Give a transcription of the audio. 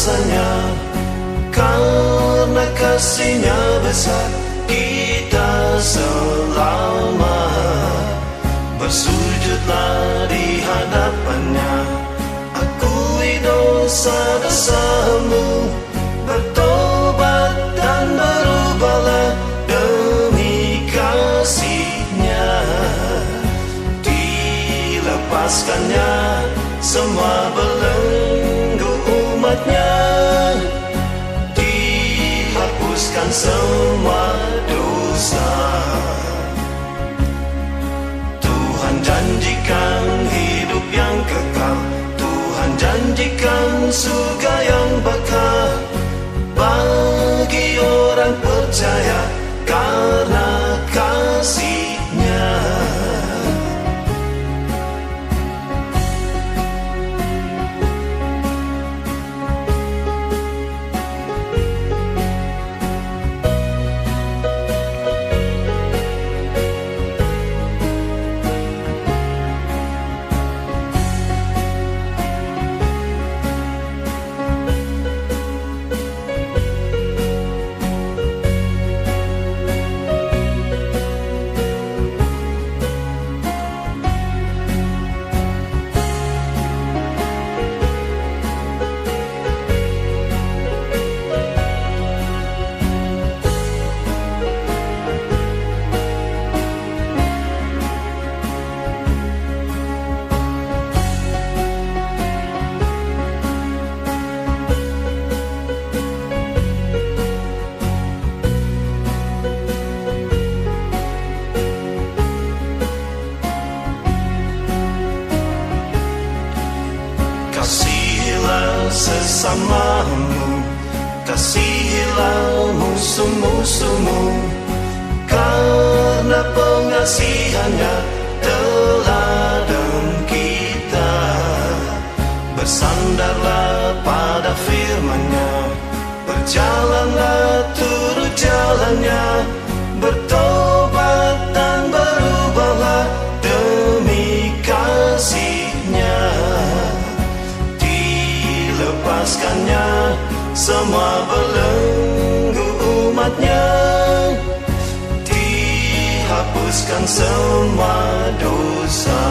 dosanya. Karena kasih-Nya besar, kita selamat. Bersujudlah di hadapan-Nya, akui dosa-dosamu, bertobat dan berubahlah demi kasih-Nya. Dilepaskannya semua belenggu umat-Nya, dihapuskan semua dosa. Tuhan janjikan hidup yang kekal, Tuhan janjikan surga yang bakal bagi orang percaya karena kasih-Nya. Kasihilah sesamamu, kasihilah musuh-musuhmu, karena pengasihan-Nya teladan kita. Bersandarlah pada firman-Nya, berjalanlah turut jalan-Nya, bertobat dan berubahlah demi kasih-Nya. Lepaskannya semua belenggu umat-Nya, dihapuskan semua dosa.